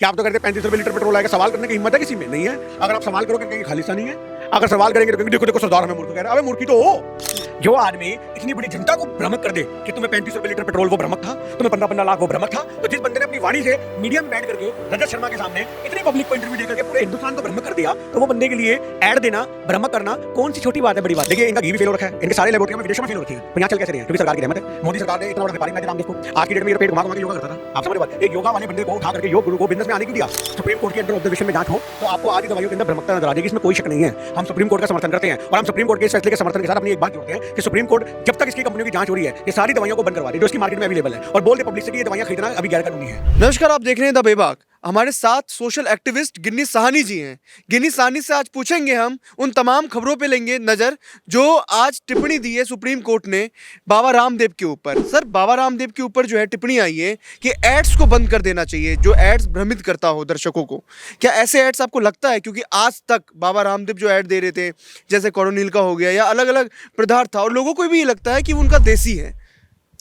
क्या आप तो कहते हैं 35 रुपए लीटर पेट्रोल आएगा, सवाल करने की हिम्मत है किसी में? नहीं है। अगर आप सवाल करोगे कहेंगे खालिस्तानी है, अगर सवाल करेंगे तो कहेंगे देखो देखो सरदार हमें मूर्ख कह रहा है। अबे मूर्खी तो हो। जो आदमी इतनी बड़ी जनता को भ्रमित कर दे कि तुम्हें 35 रुपए लीटर पेट्रोल वो भ्रमक था, तुम्हें 15-15 लाख वो भ्रमक था, तो जिस बंदे ने अपनी वाणी से मीडिया में बैठ करके रजत शर्मा के सामने इतनी पब्लिक को इंटरव्यू देकर के पूरे हिंदुस्तान को भ्रमक कर दिया, तो वो बंदे के लिए ऐड देना, भ्रमक करना कौन सी छोटी बात है, बड़ी बात? देखिए इनका घी भी फेल हो रखा है, इनके सारे लेबोरेटरी में विदेशों में फेल हो रखी है, तो यहाँ चल कैसे रहे हैं? क्योंकि सरकार की रहमत है। मोदी सरकार ने इतना बड़ा व्यापारी बनाया रामदेव को। आज की डेट में ये पेट घुमा घुमा के योगा करता था। आप समझ बात? एक योगा वाले बंदे को उठा करके योग गुरु को बिजनेस में आने क्यों दिया? सुप्रीम कोर्ट के अंदर ऑब्जर्वेशन में जांच हो तो आपको आज दवाइयों के अंदर भ्रमकता नजर आ जाएगी, इसमें कोई शक नहीं है। हम सुप्रीम कोर्ट का समर्थन करते हैं और हम सुप्रीम कोर्ट के इस फैसले के समर्थन के साथ अपनी एक बात जोड़ते हैं कि सुप्रीम कोर्ट जब तक इसकी कंपनियों की जांच हो रही है, ये सारी दवाइयों को बंद करवा दे जो इसकी मार्केट में अवेलेबल है, और बोल दे पब्लिक से कि ये दवाइयां खरीदना अभी गैर कानूनी है। नमस्कार, आप देख रहे हैं द बेबाक। हमारे साथ सोशल एक्टिविस्ट गिन्नी साहनी जी हैं। गिन्नी साहनी से आज पूछेंगे हम उन तमाम खबरों पे लेंगे नज़र जो आज टिप्पणी दी है सुप्रीम कोर्ट ने बाबा रामदेव के ऊपर। सर, बाबा रामदेव के ऊपर जो है टिप्पणी आई है कि एड्स को बंद कर देना चाहिए, जो एड्स भ्रमित करता हो दर्शकों को। क्या ऐसे एड्स आपको लगता है? क्योंकि आज तक बाबा रामदेव जो ऐड दे रहे थे, जैसे कोरोनिल का हो गया या अलग अलग पदार्थ था, और लोगों को भी ये लगता है कि उनका देसी है।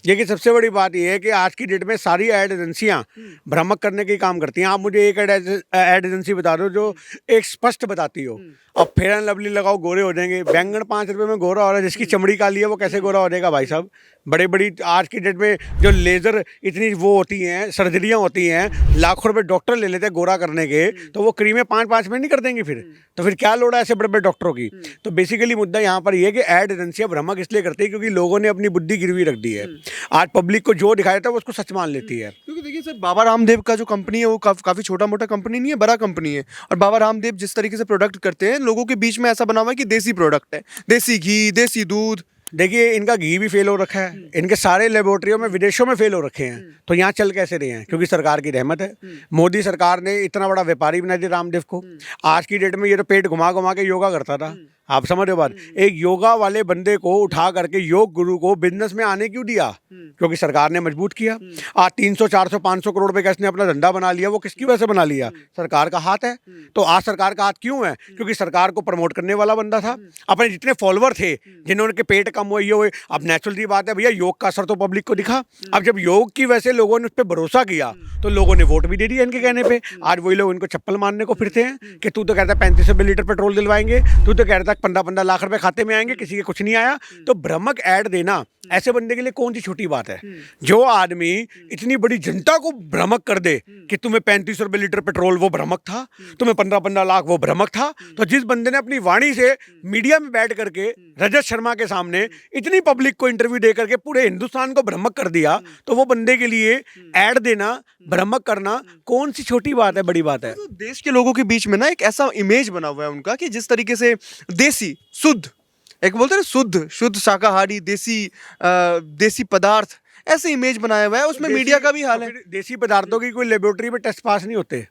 देखिए सबसे बड़ी बात यह है कि आज की डेट में सारी एड एजेंसियां भ्रमक करने की काम करती हैं। आप मुझे एक एड एजेंसी बता दो जो एक स्पष्ट बताती हो। अब फेयर एंड लवली लगाओ गोरे हो जाएंगे, बैंगन 5 रुपए में गोरा हो रहा है, जिसकी चमड़ी काली है वो कैसे गोरा हो जाएगा भाई साहब? बड़ी बड़ी आज की डेट में जो लेज़र इतनी वो होती हैं, सर्जरियाँ होती हैं, लाखों रुपए डॉक्टर ले लेते हैं गोरा करने के, तो वो क्रीमें 5-5 में नहीं कर देंगे फिर? तो फिर क्या लोड़ है ऐसे बड़े बड़े डॉक्टरों की? तो बेसिकली मुद्दा यहाँ पर ये है कि एड एजेंसियाँ भ्रमक इसलिए करती है क्योंकि लोगों ने अपनी बुद्धि गिरवी रख दी है। आज पब्लिक को जो दिखाया था वो उसको सच मान लेती है। क्योंकि देखिए सर, बाबा रामदेव का जो कंपनी है वो काफ़ी छोटा मोटा कंपनी नहीं है, बड़ा कंपनी है। और बाबा रामदेव जिस तरीके से प्रोडक्ट करते हैं, लोगों के बीच में ऐसा बना हुआ है कि देसी प्रोडक्ट है, देसी घी, देसी दूध। देखिए इनका घी भी फेल हो रखा है, इनके सारे लेबोरेटरियों में विदेशों में फेल हो रखे हैं, तो यहाँ चल कैसे रहे हैं? क्योंकि सरकार की रहमत है। मोदी सरकार ने इतना बड़ा व्यापारी बना दिया रामदेव को। आज की डेट में ये तो पेट घुमा घुमा के योगा करता था। आप समझ रहे हो बात? एक योगा वाले बंदे को उठा करके योग गुरु को बिजनेस में आने क्यों दिया? क्योंकि सरकार ने मजबूत किया। आज 300, 400, 500 करोड़ रुपए का इसने अपना धंधा बना लिया। वो किसकी वजह से बना लिया? सरकार का हाथ है। तो आज सरकार का हाथ क्यों है? क्योंकि सरकार को प्रमोट करने वाला बंदा था। अपने जितने फॉलोअर थे, जिन्होंने पेट कम हुए, ये हुए, अब नेचुरल सी बात है भैया, योग का असर तो पब्लिक को दिखा। अब जब योग की वजह से लोगों ने उस पर भरोसा किया तो लोगों ने वोट भी दे दिया इनके कहने पे। आज वही लोग इनको चप्पल मारने को फिरते हैं कि तू तो कहता है 35 रुपए लीटर पेट्रोल दिलवाएंगे, तू तो कहता है 15-15 लाख रुपए खाते में आएंगे, किसी के कुछ नहीं आया। तो भ्रमक ऐड देना ऐसे बंदे के लिए कौन सी छोटी बात है? जो आदमी इतनी बड़ी जनता को भ्रमक कर दे कि तुम्हें 35 रुपए लीटर पेट्रोल वो भ्रमक था, तुम्हें 15-15 लाख वो भ्रमक था, तो जिस बंदे ने अपनी वाणी से मीडिया में बैठ करके रजत शर्मा के सामने इतनी पब्लिक को इंटरव्यू दे करके पूरे हिंदुस्तान को भ्रमक कर दिया, तो वो बंदे के लिए ऐड देना, भ्रमक करना कौन सी छोटी बात है, बड़ी बात है? तो देश के लोगों के बीच में ना एक ऐसा इमेज बना हुआ है उनका कि जिस तरीके से देसी शुद्ध, एक बोलते हैं ना शुद्ध शुद्ध शाकाहारी देसी पदार्थ, ऐसे इमेज बनाया हुआ है। उसमें मीडिया का भी हाल है। देसी पदार्थों की कोई लेबोरेटरी में टेस्ट पास नहीं होते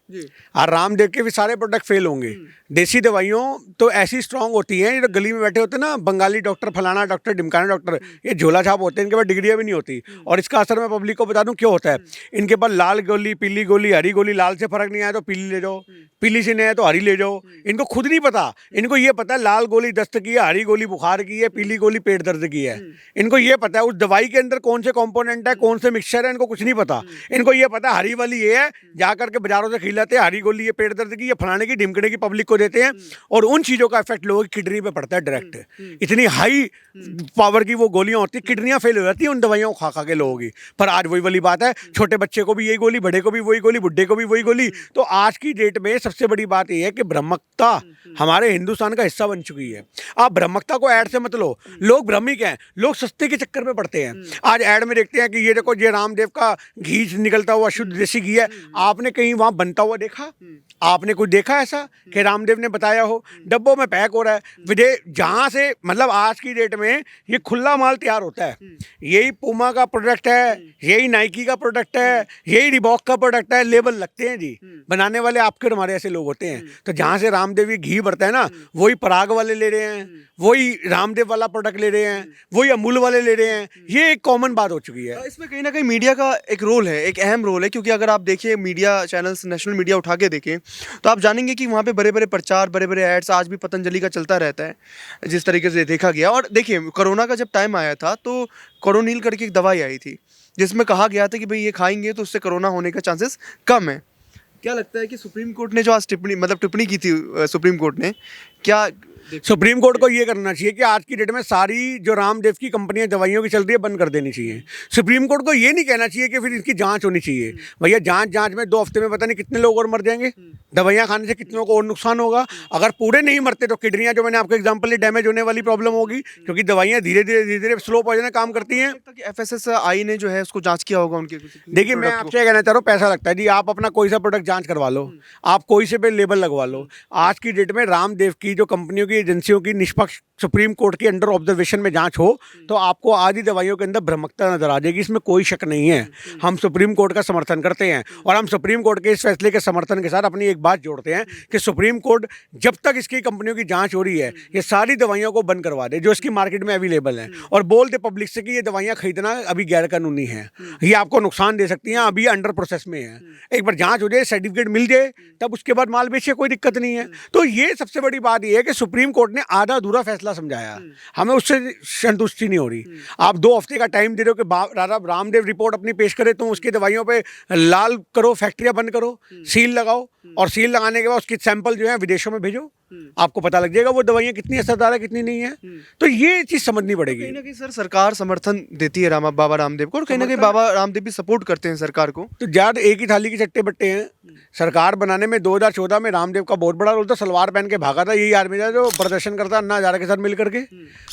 और रामदेव के भी सारे प्रोडक्ट फेल होंगे। देसी दवाइयों तो ऐसी स्ट्रांग होती हैं, जो गली में बैठे होते हैं ना बंगाली डॉक्टर, फलाना डॉक्टर, ढिमकाना डॉक्टर, ये झोला छाप होते हैं, इनके पास डिग्रियां भी नहीं होती। और इसका असर मैं पब्लिक को बता दूं क्यों होता है। इनके पास लाल गोली, पीली गोली, हरी गोली, लाल से फर्क नहीं आया तो पीली ले जाओ, पीली से नहीं आया तो हरी ले जाओ। इनको खुद नहीं पता। इनको ये पता है लाल गोली दस्त की है, हरी गोली बुखार की है, पीली गोली पेट दर्द की है। इनको ये पता है उस दवाई के अंदर कौन से कॉम्पोनेंट है, कौन से मिक्सचर है, इनको कुछ नहीं पता। इनको ये पता है हरी वाली ये है, जाकर के बाजारों से खिलाते हैं, हरी गोली ये पेट दर्द की, ये फलाने की ढिमकने की पब्लिक को देते हैं, और उन चीजों का इफेक्ट लोगों की किडनी पे पड़ता है डायरेक्ट। इतनी हाई पावर की वो गोलियां होती है, किडनियां फेल हो जाती है उन दवाइयों को खा खा के लोगों की। पर आज वही वाली बात है, छोटे बच्चे को भी यही गोली, बड़े को भी वही गोली, बुढ़े को भी वही गोली। तो आज की डेट में सबसे बड़ी बात यह है कि भ्रमकता हमारे हिंदुस्तान का हिस्सा बन चुकी है। आप भ्रमकता को ऐड से मत लो। लोग भ्रमिक हैं, लोग सस्ते के चक्कर में पड़ते हैं। आज ऐड में देखते हैं कि ये देखो, ये रामदेव का घी निकलता हुआ शुद्ध देसी घी है। आपने कहीं वहां बनता हुआ देखा? आपने कुछ देखा ऐसा कि रामदेव ने बताया हो? डब्बों में पैक हो रहा है विदेश, जहां से मतलब आज की डेट में ये खुला माल तैयार होता है। यही पूमा का प्रोडक्ट है, यही नाइकी का प्रोडक्ट है, यही रिबॉक का प्रोडक्ट है। लेबल लगते हैं जी, बनाने वाले आपके और हमारे ऐसे लोग होते हैं। तो जहां से रामदेव ये घी बढ़ता है ना, वही पराग वाले ले रहे हैं, वही रामदेव वाला प्रोडक्ट ले रहे हैं, वही अमूल वाले ले रहे हैं। ये एक कॉमन बात हो चुकी है। इसमें कहीं ना कहीं मीडिया का एक रोल है, एक अहम रोल है। क्योंकि अगर आप देखिए मीडिया चैनल्स, नेशनल मीडिया उठा के देखें तो आप जानेंगे कि वहाँ पे बड़े बड़े प्रचार, बड़े बड़े एड्स आज भी पतंजलि का चलता रहता है, जिस तरीके से देखा गया। और देखिए कोरोना का जब टाइम आया था तो कोरोनिल करके एक दवाई आई थी जिसमें कहा गया था कि भाई ये खाएंगे तो उससे कोरोना होने का चांसेस कम है। क्या लगता है कि सुप्रीम कोर्ट ने जो आज टिप्पणी की थी सुप्रीम कोर्ट ने, क्या सुप्रीम कोर्ट को ये करना चाहिए कि आज की डेट में सारी जो रामदेव की कंपनियां दवाइयों की चल रही है बंद कर देनी चाहिए। सुप्रीम कोर्ट को ये नहीं कहना चाहिए कि फिर इसकी जांच होनी चाहिए। भैया जांच में 2 हफ्ते में पता नहीं कितने लोग और मर जाएंगे, दवाइयां खाने से कितनों को और नुकसान होगा। अगर पूरे नहीं मरते तो किडनियां, जो मैंने आपको एग्जाम्पल ली, डैमेज होने वाली प्रॉब्लम होगी, क्योंकि दवाइयां धीरे धीरे स्लो पॉइजन काम करती हैं। FSSAI ने जो है उसको जांच किया होगा उनके देखिए, मैं आपसे कहना चाह रहा हूँ, पैसा लगता है जी। आप अपना कोई सा प्रोडक्ट जांच करवा लो, आप कोई से पे लेबल लगवा लो। आज की डेट में रामदेव की जो कंपनियों की एजेंसियों की निष्पक्ष सुप्रीम कोर्ट के अंडर ऑब्जर्वेशन में जांच हो तो आपको आधी दवाइयों के अंदर भ्रमकता नजर आ जाएगी, इसमें कोई शक नहीं है। हम सुप्रीम कोर्ट का समर्थन करते हैं और हम सुप्रीम कोर्ट के इस फैसले के समर्थन के साथ अपनी एक बात जोड़ते हैं कि सुप्रीम कोर्ट जब तक इसकी कंपनियों की जांच हो रही है, ये सारी दवाइयों को बंद करवा दे जो इसकी मार्केट में अवेलेबल है, और बोल दे पब्लिक से कि ये दवाइयां खरीदना अभी गैर कानूनी है, ये आपको नुकसान दे सकती हैं, अभी अंडर प्रोसेस में है। एक बार जांच हो जाए, सर्टिफिकेट मिल जाए, तब उसके बाद माल बेचे, कोई दिक्कत नहीं है। तो ये सबसे बड़ी बात ये है कि सुप्रीम कोर्ट ने आधा अधूरा फैसला समझाया, हमें उससे संतुष्टि नहीं हो रही। आप 2 हफ्ते का टाइम दे रहे हो कि रामदेव रिपोर्ट अपनी पेश करे, तो उसकी दवाइयों पे लाल करो, फैक्ट्रियां बंद करो, सील लगाओ, और सील लगाने के बाद उसकी सैंपल जो है विदेशों में भेजो, आपको पता लग जाएगा वो दवाइयां कितनी असरदार है, कितनी नहीं है। तो ये चीज समझनी पड़ेगी। कहीं ना कहीं सर सरकार समर्थन देती है बाबा रामदेव को, और कहीं ना कहीं बाबा रामदेव भी सपोर्ट करते हैं सरकार को। तो ज्यादा एक ही थाली के चट्टे बट्टे हैं। सरकार बनाने में 2014 में रामदेव का बहुत बड़ा रोल था। सलवार पहन के भागा था, यही आर्मी था जो प्रदर्शन करता अन्ना हजारे के साथ मिलकर के।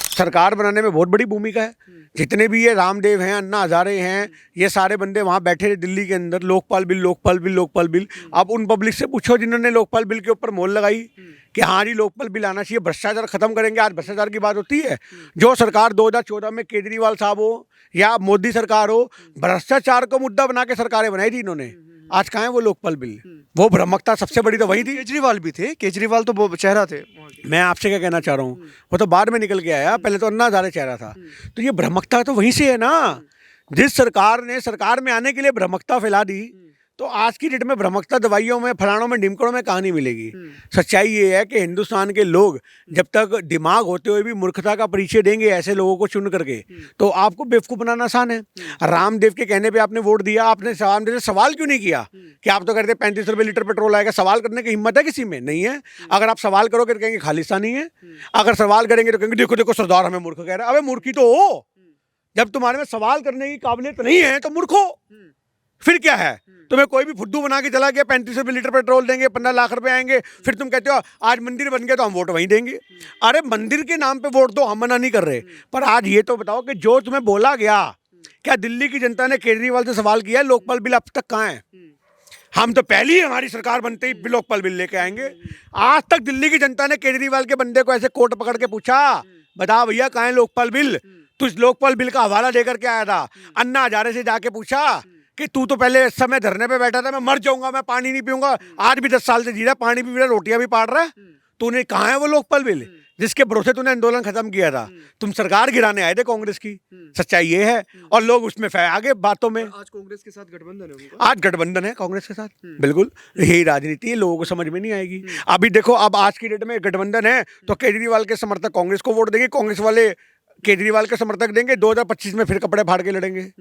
सरकार बनाने में बहुत बड़ी भूमिका है। जितने भी ये रामदेव हैं, अन्ना हजारे हैं, ये सारे बंदे वहाँ बैठे थे दिल्ली के अंदर, लोकपाल बिल। अब उन पब्लिक से पूछो जिन्होंने लोकपाल बिल के ऊपर मोहर लगाई कि हाँ जी लोकपाल बिल आना चाहिए, भ्रष्टाचार खत्म करेंगे। आज भ्रष्टाचार की बात होती है। जो सरकार 2014 में केजरीवाल साहब हो या मोदी सरकार हो, भ्रष्टाचार को मुद्दा बना के सरकारें बनाई थी इन्होंने। आज कहाँ है वो लोकपाल बिल? वो भ्रमकता सबसे बड़ी तो वही थी। केजरीवाल भी थे, केजरीवाल तो वो चेहरा थे। मैं आपसे क्या कहना चाह रहा हूँ, वो तो बाद में निकल के आया, पहले तो अन्ना हजारे चेहरा था। तो ये भ्रमकता तो वहीं से है ना। जिस सरकार ने सरकार में आने के लिए भ्रमकता फैला दी, तो आज की डेट में भ्रमकता दवाइयों में, फलानों में, ढिमकड़ों में कहाँ नहीं मिलेगी। सच्चाई ये है कि हिंदुस्तान के लोग जब तक दिमाग होते हुए भी मूर्खता का परिचय देंगे ऐसे लोगों को चुन करके, तो आपको बेवकूफ़ बनाना आसान है। रामदेव के कहने पे आपने वोट दिया, आपने रामदेव से सवाल क्यों नहीं किया कि आप तो कहते 35 रुपये लीटर पेट्रोल आएगा? सवाल करने की हिम्मत है किसी में? नहीं है। अगर आप सवाल करोगे तो कहेंगे खालिस्तानी है, अगर सवाल करेंगे तो कहेंगे देखो देखो सरदार हमें मूर्ख कह रहा है। अबे मूर्खी तो हो, जब तुम्हारे में सवाल करने की काबिलियत नहीं है तो मूर्ख हो, फिर क्या है? तुम्हें कोई भी फुद्दू बना के चला गया, 35 रुपये लीटर पेट्रोल देंगे, 15 लाख रुपए आएंगे, फिर तुम कहते हो आज मंदिर बन गया तो हम वोट वहीं देंगे। अरे मंदिर के नाम पे वोट दो, हम मना नहीं कर रहे, पर आज ये तो बताओ कि जो तुम्हें बोला गया, क्या दिल्ली की जनता ने केजरीवाल से सवाल किया लोकपाल बिल अब तक कहाँ है? हम तो पहले ही हमारी सरकार बनते ही लोकपाल बिल लेके आएंगे। आज तक दिल्ली की जनता ने केजरीवाल के बंदे को ऐसे कोर्ट पकड़ के पूछा, बता भैया कहाँ है लोकपाल बिल? तू इस लोकपाल बिल का हवाला लेकर के आया था। अन्ना हजारे से जाके पूछा कि तू तो पहले इस समय धरने पे बैठा था, मैं मर जाऊंगा, मैं पानी नहीं पीऊंगा, आज भी 10 साल से जी रहा, पानी भी पी रहा, रोटियां भी पाड़ रहा है। तूने कहाँ है वो लोकपाल बिल जिसके भरोसे तूने आंदोलन खत्म किया था? तुम सरकार गिराने आए थे कांग्रेस की, सच्चाई ये है। और लोग उसमें आगे बातों में। आज कांग्रेस के साथ गठबंधन है, आज गठबंधन है कांग्रेस के साथ, बिल्कुल। यही राजनीति है, लोगों को समझ में नहीं आएगी। अभी देखो, अब आज की डेट में गठबंधन है तो केजरीवाल के समर्थक कांग्रेस को वोट देंगे, कांग्रेस वाले केजरीवाल के समर्थक देंगे। 2025 में फिर कपड़े फाड़ के लड़ेंगे।